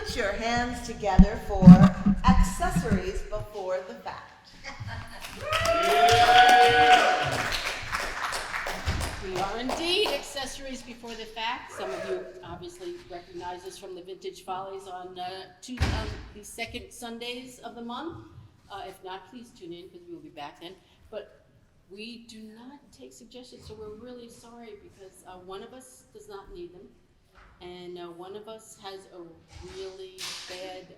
put your hands together for Accesseries Before the Fact. We are indeed Accessories Before the Fact. Some of you obviously recognize us from the Vintage Follies on the second Sundays of the month. If not, please tune in because we will be back then. But we do not take suggestions, so we're really sorry because one of us does not need them, and one of us has a really bad,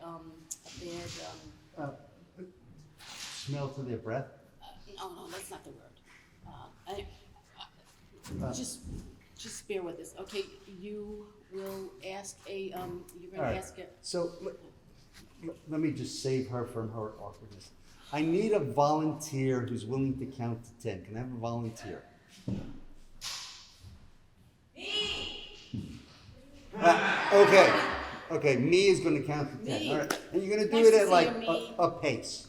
Smell to their breath? no, that's not the word. Just bear with us. Okay, you will ask you're gonna All right. ask it. So let me just save her from her awkwardness. I need a volunteer who's willing to count to 10. Can I have a volunteer? Me! Okay, me is gonna count to 10. Me. All right, and you're gonna do Nice it to at see like you, me. a pace.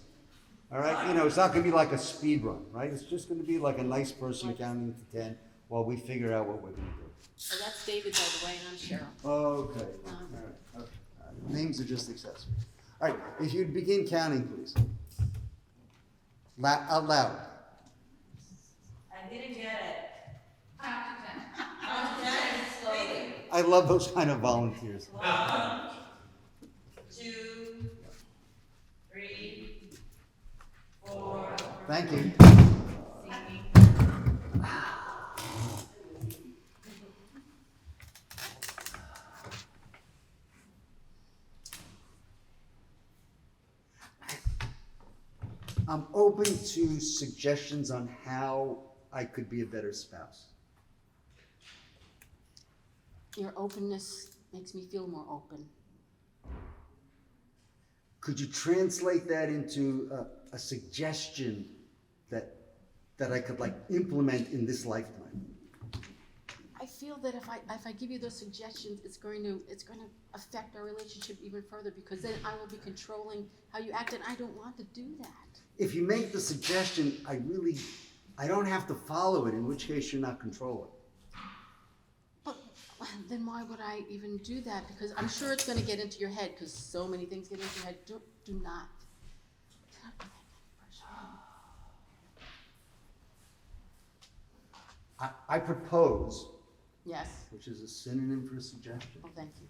All right, it's not gonna be like a speed run, right? It's just gonna be like a nice person counting to 10 while we figure out what we're gonna do. Oh, that's David, by the way, and I'm Cheryl. Okay, all right. Names are just accessories. All right, if you'd begin counting, please. Out loud. I didn't get it. Count to 10 slowly. I love those kind of volunteers. 1, 2, 3, 4. Thank you. I'm open to suggestions on how I could be a better spouse. Your openness makes me feel more open. Could you translate that into a suggestion that I could implement in this lifetime? I feel that if I give you those suggestions, it's going to affect our relationship even further because then I will be controlling how you act, and I don't want to do that. If you make the suggestion, I don't have to follow it, in which case you're not controlling. But then why would I even do that? Because I'm sure it's going to get into your head because so many things get into your head. Do not put any pressure on me. I propose, Yes. which is a synonym for suggestion, Oh, thank you.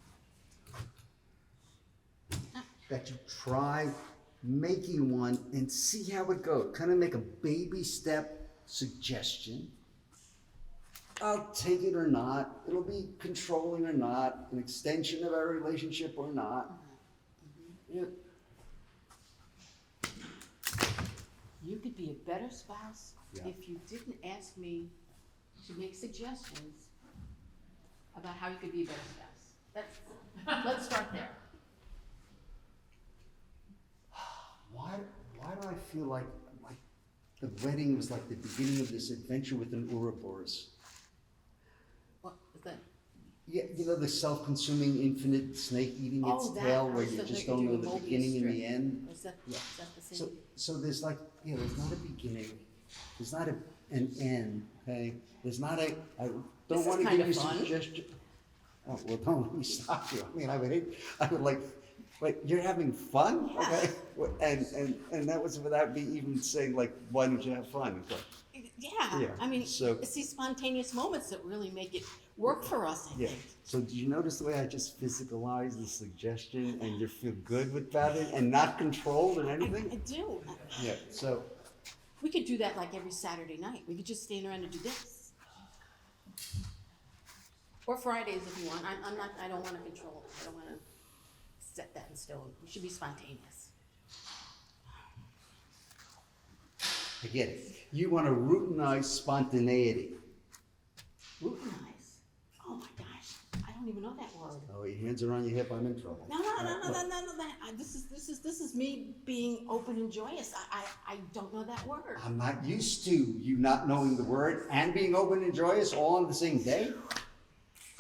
that you try making one and see how it goes. Kind of make a baby step suggestion. I'll take it or not. It'll be controlling or not, an extension of our relationship or not. Yeah. You could be a better spouse Yeah. if you didn't ask me to make suggestions about how you could be a better spouse. Let's start there. Why do I feel like the wedding was like the beginning of this adventure with an Ouroboros? What is that? Yeah, the self-consuming infinite snake eating its Oh, that. tail, where So you that just you're don't know doing the Mobius beginning and the strip. end. Is that the same? So there's there's not a beginning, there's not an end, okay? There's not I This don't is want to kinda give you fun. suggestion. Oh, well, don't let me stop you. I mean, I would wait, you're having fun? Okay? And that was without me even saying why don't you have fun? It's like, Yeah, I mean, so- it's these spontaneous moments that really make it work for us, I yeah. think. So did you notice the way I just physicalized the suggestion and you feel good about it and not controlled or I anything? do. Yeah, so, We could do that like every Saturday night. We could just stand around and do this. Or Fridays if you want. I don't want to control it. I don't want to set that in stone. We should be spontaneous. I get it. You want to routinize spontaneity. Routinize. Oh my gosh. I don't even know that word. Oh, your hands are on your hip, I'm in trouble. No. This is me being open and joyous. I don't know that word. I'm not used to you not knowing the word and being open and joyous all on the same day.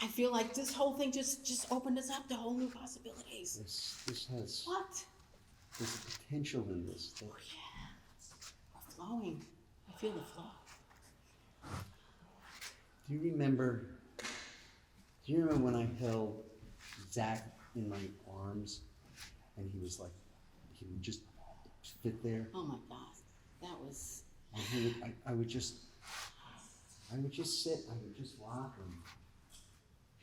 I feel like this whole thing just opened us up to whole new possibilities. This has, What? there's a potential in this. Oh yeah. We're flowing. I feel the flow. Do you remember when I held Zach in my arms, and he was like, he would just fit there. Oh my God, that was, And I would just sit, I would just rock him,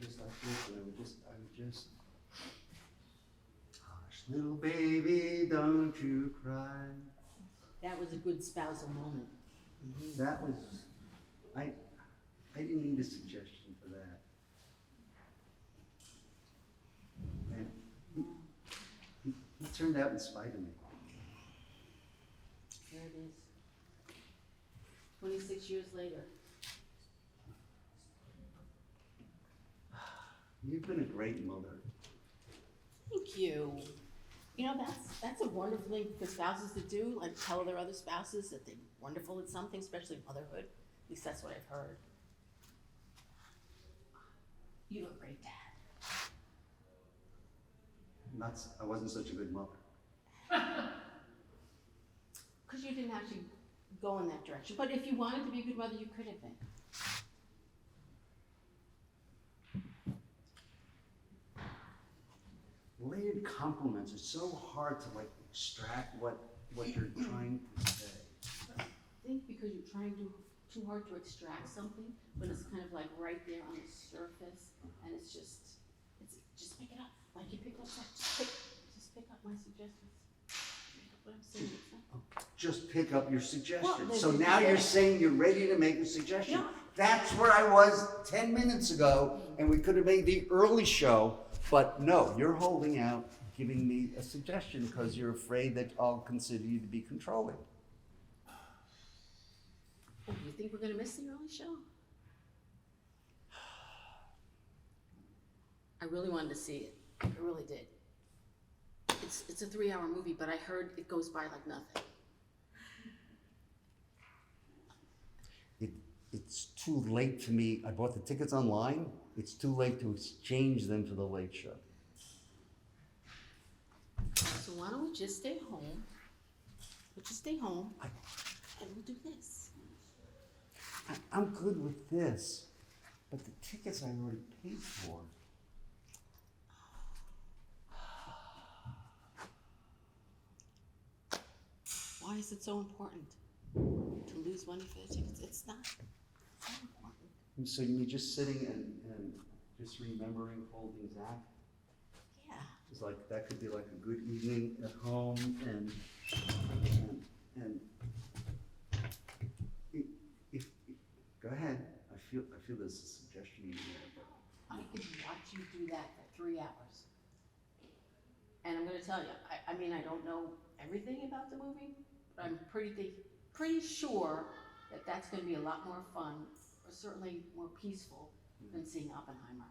just like this, and I would just, hush, little baby, don't you cry. that was a good spousal moment. That was, I didn't need a suggestion for that. And he turned out in spite of me. There it is. 26 years later. You've been a great mother. Thank you. You know, that's a wonderful thing for spouses to do, like tell their other spouses that they're wonderful at something, especially motherhood. At least that's what I've heard. You're a great dad. I wasn't such a good mother. Because you didn't actually go in that direction. But if you wanted to be a good mother, you could have been. Layered compliments are so hard to like extract what you're trying to say. I think because you're trying too hard to extract something, but it's kind of like right there on the surface, and it's just pick it up. Like you pick up that, just pick up my suggestions. Pick up what I'm saying. It's not- Just pick up your suggestion. Well, So now you're saying you're ready to make a suggestion. Yeah. That's where I was 10 minutes ago, and we could have made the early show, but no, you're holding out, giving me a suggestion because you're afraid that I'll consider you to be controlling. Oh, you think we're gonna miss the early show? I really wanted to see it. I really did. It's a 3-hour movie, but I heard it goes by like nothing. It's too late for me. I bought the tickets online. It's too late to exchange them for the late show. So why don't we just stay home? We'll just stay home and we'll do this. I'm good with this, but the tickets I already paid for. Why is it so important to lose money for the tickets? It's not important. And so you're just sitting and just remembering holding Zach? Yeah. It's like, that could be like a good evening at home and if go ahead. I feel there's a suggestion in there, but I could watch you do that for 3 hours. And I'm gonna tell you, I mean, I don't know everything about the movie, but I'm pretty sure that that's gonna be a lot more fun, or certainly more peaceful than seeing Oppenheimer.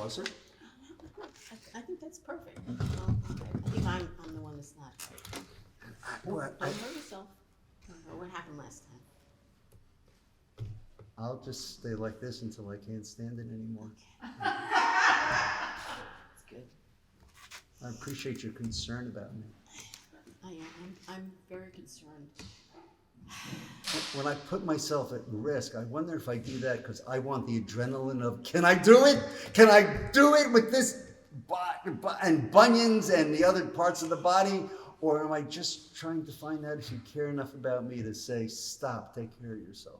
closer? I think that's perfect. Well, I think I'm the one that's not. What? Don't hurt yourself. Or what happened last time? I'll just stay like this until I can't stand it anymore. That's good. I appreciate your concern about me. I am. I'm very concerned. When I put myself at risk, I wonder if I do that because I want the adrenaline of, can I do it? Can I do it with this and bunions and the other parts of the body? Or am I just trying to find out if you care enough about me to say, stop, take care of yourself?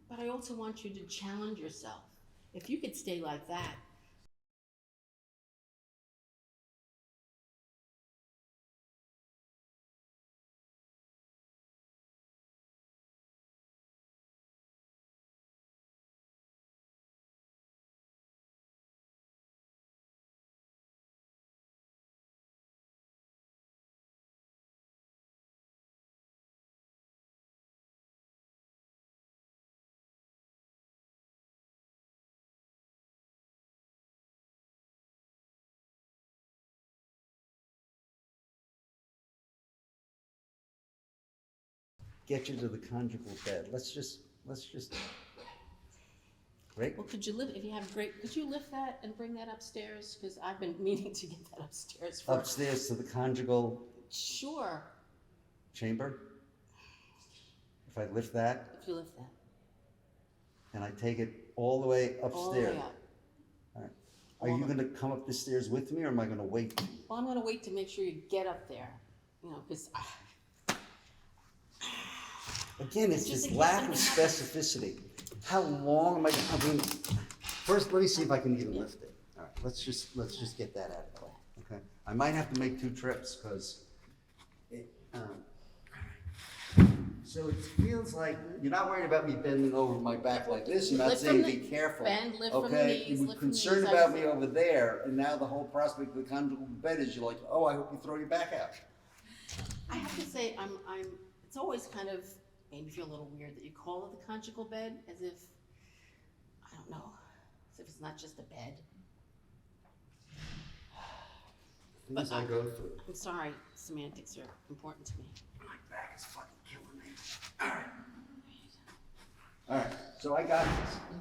But I also want you to challenge yourself. If you could stay like that, get you to the conjugal bed. Let's just, right? Well, could you lift, if you have could you lift that and bring that upstairs? Because I've been meaning to get that upstairs for. Upstairs to the conjugal Sure, chamber. If I lift that if you lift that. and I take it all the way upstairs. All the way up. All right. Are you gonna come up the stairs with me or am I gonna wait? Well, I'm gonna wait to make sure you get up there, you know, because Again, it's Just this in case lack of something specificity. How long am I first, let me see if I can even lift it. All right, let's just get that out of the way, okay? I might have to make 2 trips, because so it feels like, you're not worried about me bending over my back like this, you're not Lift saying from be the- careful. bend, lift from the Okay, knees, you were lift from the concerned knees, I about just- me over there, and now the whole prospect of the conjugal bed is you're like, oh, I hope you throw your back out. I have to say, it's always kind of made me feel a little weird that you call it the conjugal bed, as if, I don't know, as if it's not just a bed. Things I go through. I'm sorry, semantics are important to me. My back is fucking killing me. All right, so I got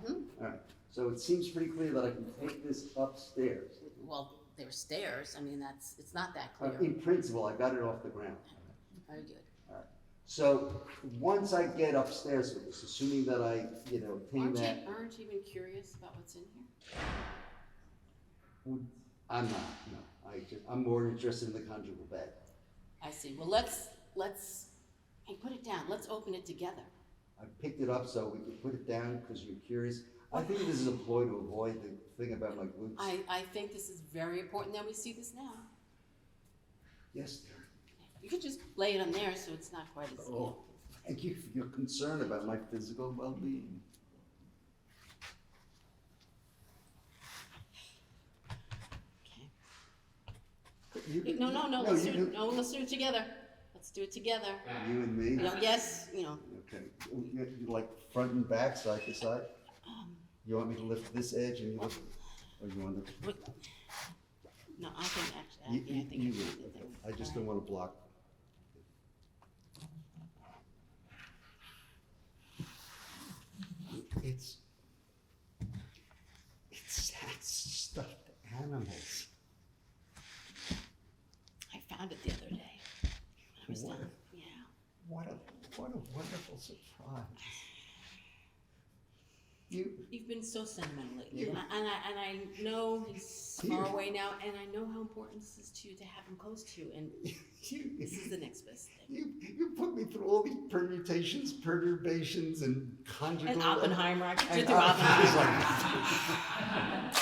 this. All right, so it seems pretty clear that I can take this upstairs. Well, there's stairs, I mean, it's not that clear. In principle, I got it off the ground. Very good. All right. So once I get upstairs with this, assuming that I, obtain that, Aren't you even curious about what's in here? I'm not, no. I'm more interested in the conjugal bed. I see, well, let's, hey, put it down, let's open it together. I picked it up so we could put it down because you're curious. I think this is a ploy to avoid the thing about my glutes. I think this is very important that we see this now. Yes, dear. You could just lay it on there so it's not quite as, Oh, thank you for your concern about my physical well-being. okay. No, let's do it together. Let's do it together. You and me? Yes, Okay. You like front and back, side to side? You want me to lift this edge and you lift, or you want to? no, I think actually, I think You it's do. a good Okay. thing. I just All don't right. want to block. It's that stuffed animals. I found it the other day. I was What? done. Yeah. What a wonderful surprise. You've been so sentimental lately, You- and I know he's far away now, and I know how important this is to you to have him close to you, and this is the next best thing. You put me through all these permutations, perturbations, and conjugal. And Oppenheimer, I put you and through Oppenheimer's Oppenheimer. like,